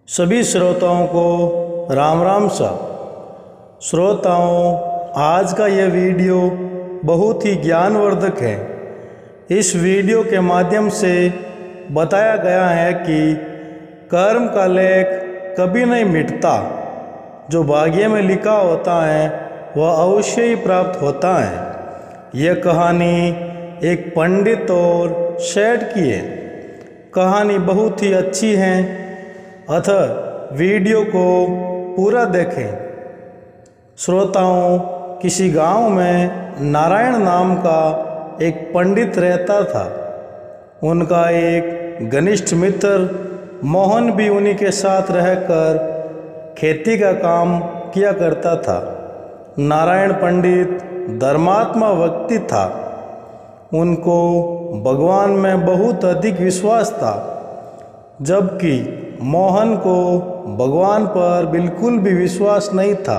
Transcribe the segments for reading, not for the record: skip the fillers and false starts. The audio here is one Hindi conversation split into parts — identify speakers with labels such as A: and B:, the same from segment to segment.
A: सभी श्रोताओं को राम राम सा। श्रोताओं, आज का यह वीडियो बहुत ही ज्ञानवर्धक है। इस वीडियो के माध्यम से बताया गया है कि कर्म का लेख कभी नहीं मिटता। जो भाग्य में लिखा होता है वह अवश्य ही प्राप्त होता है। यह कहानी एक पंडित और सेठ की है। कहानी बहुत ही अच्छी है, अतः वीडियो को पूरा देखें। श्रोताओं, किसी गांव में नारायण नाम का एक पंडित रहता था। उनका एक घनिष्ठ मित्र मोहन भी उन्हीं के साथ रहकर खेती का काम किया करता था। नारायण पंडित धर्मात्मा व्यक्ति था। उनको भगवान में बहुत अधिक विश्वास था, जबकि मोहन को भगवान पर बिल्कुल भी विश्वास नहीं था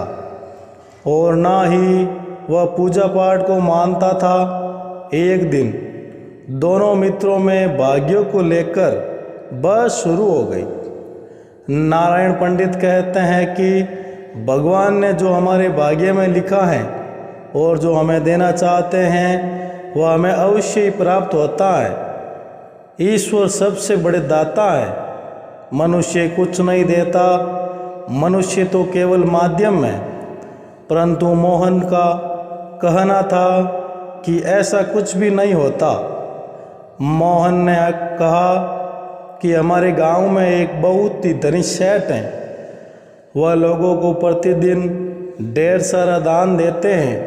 A: और ना ही वह पूजा पाठ को मानता था। एक दिन दोनों मित्रों में भाग्यों को लेकर बहस शुरू हो गई। नारायण पंडित कहते हैं कि भगवान ने जो हमारे भाग्य में लिखा है और जो हमें देना चाहते हैं वह हमें अवश्य ही प्राप्त होता है। ईश्वर सबसे बड़े दाता है। मनुष्य कुछ नहीं देता, मनुष्य तो केवल माध्यम है। परंतु मोहन का कहना था कि ऐसा कुछ भी नहीं होता। मोहन ने कहा कि हमारे गांव में एक बहुत ही धनी सेठ हैं। वह लोगों को प्रतिदिन ढेर सारा दान देते हैं,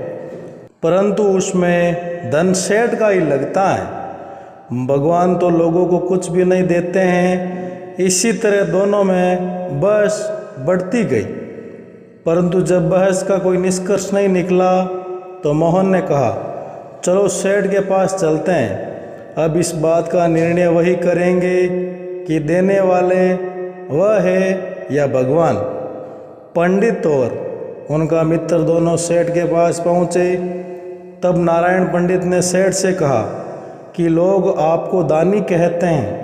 A: परंतु उसमें धन सेठ का ही लगता है। भगवान तो लोगों को कुछ भी नहीं देते हैं। इसी तरह दोनों में बहस बढ़ती गई, परंतु जब बहस का कोई निष्कर्ष नहीं निकला तो मोहन ने कहा, चलो सेठ के पास चलते हैं। अब इस बात का निर्णय वही करेंगे कि देने वाले वह है या भगवान। पंडित और उनका मित्र दोनों सेठ के पास पहुँचे। तब नारायण पंडित ने सेठ से कहा कि लोग आपको दानी कहते हैं,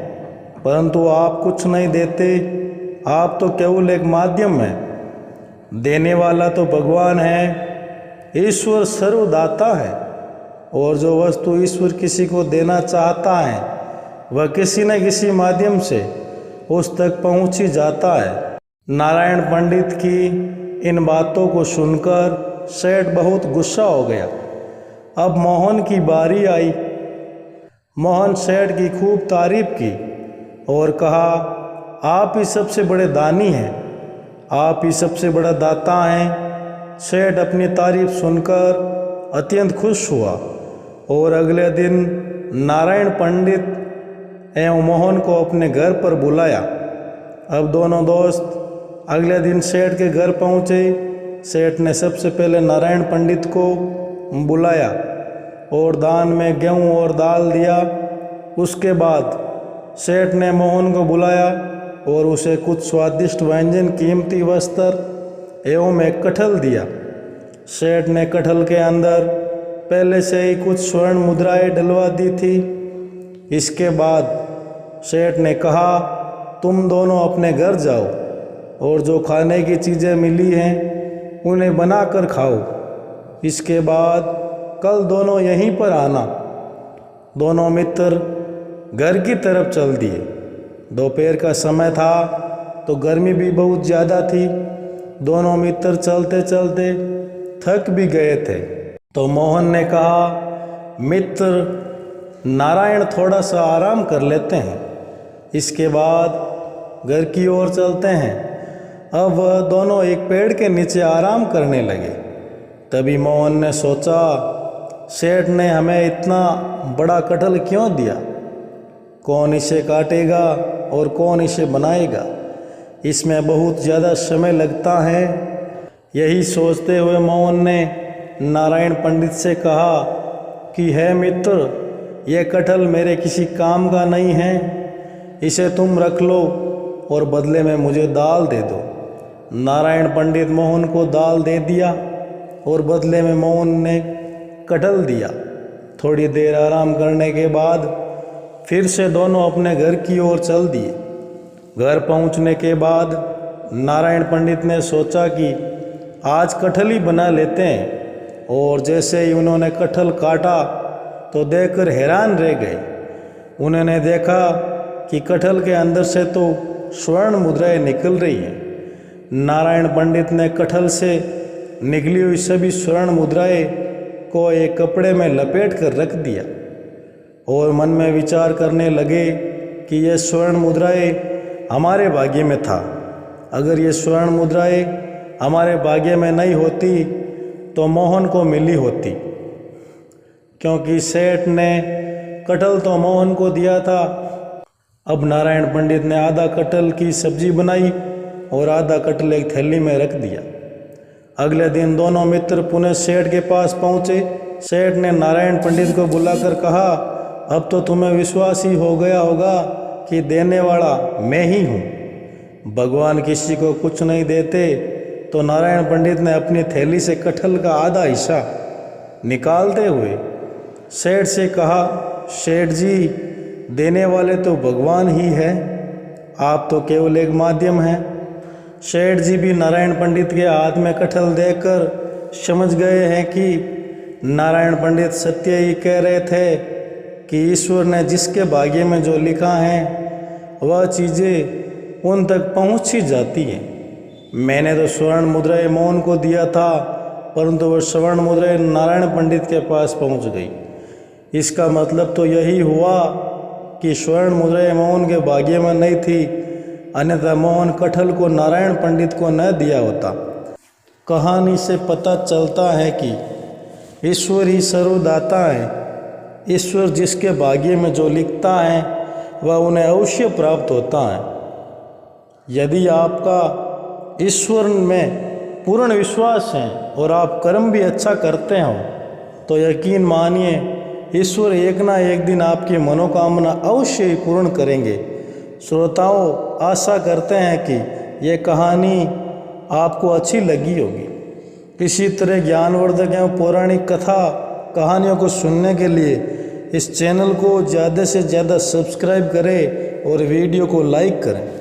A: परंतु आप कुछ नहीं देते। आप तो केवल एक माध्यम है। देने वाला तो भगवान है। ईश्वर सर्वदाता है और जो वस्तु ईश्वर किसी को देना चाहता है वह किसी न किसी माध्यम से उस तक पहुंच ही जाता है। नारायण पंडित की इन बातों को सुनकर सेठ बहुत गुस्सा हो गया। अब मोहन की बारी आई। मोहन सेठ की खूब तारीफ की और कहा, आप ही सबसे बड़े दानी हैं, आप ही सबसे बड़ा दाता हैं। सेठ अपनी तारीफ सुनकर अत्यंत खुश हुआ और अगले दिन नारायण पंडित एवं मोहन को अपने घर पर बुलाया। अब दोनों दोस्त अगले दिन सेठ के घर पहुँचे। सेठ ने सबसे पहले नारायण पंडित को बुलाया और दान में गेहूँ और दाल दिया। उसके बाद सेठ ने मोहन को बुलाया और उसे कुछ स्वादिष्ट व्यंजन, कीमती वस्त्र एवं एक कटहल दिया। सेठ ने कटहल के अंदर पहले से ही कुछ स्वर्ण मुद्राएं डलवा दी थी। इसके बाद सेठ ने कहा, तुम दोनों अपने घर जाओ और जो खाने की चीज़ें मिली हैं उन्हें बनाकर खाओ। इसके बाद कल दोनों यहीं पर आना। दोनों मित्र घर की तरफ चल दिए। दोपहर का समय था तो गर्मी भी बहुत ज़्यादा थी। दोनों मित्र चलते चलते थक भी गए थे। तो मोहन ने कहा, मित्र नारायण थोड़ा सा आराम कर लेते हैं, इसके बाद घर की ओर चलते हैं। अब वह दोनों एक पेड़ के नीचे आराम करने लगे। तभी मोहन ने सोचा, सेठ ने हमें इतना बड़ा कटहल क्यों दिया? कौन इसे काटेगा और कौन इसे बनाएगा? इसमें बहुत ज़्यादा समय लगता है। यही सोचते हुए मोहन ने नारायण पंडित से कहा कि है मित्र, यह कटहल मेरे किसी काम का नहीं है, इसे तुम रख लो और बदले में मुझे दाल दे दो। नारायण पंडित मोहन को दाल दे दिया और बदले में मोहन ने कटहल दिया। थोड़ी देर आराम करने के बाद फिर से दोनों अपने घर की ओर चल दिए। घर पहुंचने के बाद नारायण पंडित ने सोचा कि आज कटहल ही बना लेते हैं, और जैसे ही उन्होंने कटहल काटा तो देखकर हैरान रह गए। उन्होंने देखा कि कटहल के अंदर से तो स्वर्ण मुद्राएं निकल रही हैं। नारायण पंडित ने कटहल से निकली हुई सभी स्वर्ण मुद्राएं को एक कपड़े में लपेट कर रख दिया और मन में विचार करने लगे कि ये स्वर्ण मुद्राएं हमारे भाग्य में था। अगर ये स्वर्ण मुद्राएं हमारे भाग्य में नहीं होती तो मोहन को मिली होती, क्योंकि सेठ ने कटहल तो मोहन को दिया था। अब नारायण पंडित ने आधा कटहल की सब्जी बनाई और आधा कटहल एक थैली में रख दिया। अगले दिन दोनों मित्र पुनः सेठ के पास पहुँचे। सेठ ने नारायण पंडित को बुलाकर कहा, अब तो तुम्हें विश्वास ही हो गया होगा कि देने वाला मैं ही हूँ। भगवान किसी को कुछ नहीं देते। तो नारायण पंडित ने अपनी थैली से कटहल का आधा हिस्सा निकालते हुए सेठ से कहा, सेठ जी, देने वाले तो भगवान ही है, आप तो केवल एक माध्यम हैं। सेठ जी भी नारायण पंडित के हाथ में कटहल देखकर समझ गए हैं कि नारायण पंडित सत्य ही कह रहे थे कि ईश्वर ने जिसके भाग्य में जो लिखा है वह चीज़ें उन तक पहुंच ही जाती हैं। मैंने तो स्वर्ण मुद्राएं मोहन को दिया था, परंतु वह स्वर्ण मुद्राएं नारायण पंडित के पास पहुंच गई। इसका मतलब तो यही हुआ कि स्वर्ण मुद्राएं मोहन के भाग्य में नहीं थी, अन्यथा मोहन कटहल को नारायण पंडित को न दिया होता। कहानी से पता चलता है कि ईश्वर ही सर्वदाता है। ईश्वर जिसके भाग्य में जो लिखता है वह उन्हें अवश्य प्राप्त होता है। यदि आपका ईश्वर में पूर्ण विश्वास है और आप कर्म भी अच्छा करते हो तो यकीन मानिए ईश्वर एक ना एक दिन आपकी मनोकामना अवश्य ही पूर्ण करेंगे। श्रोताओं, आशा करते हैं कि ये कहानी आपको अच्छी लगी होगी। इसी तरह ज्ञानवर्धक एवं पौराणिक कथा कहानियों को सुनने के लिए इस चैनल को ज़्यादा से ज़्यादा सब्सक्राइब करें और वीडियो को लाइक करें।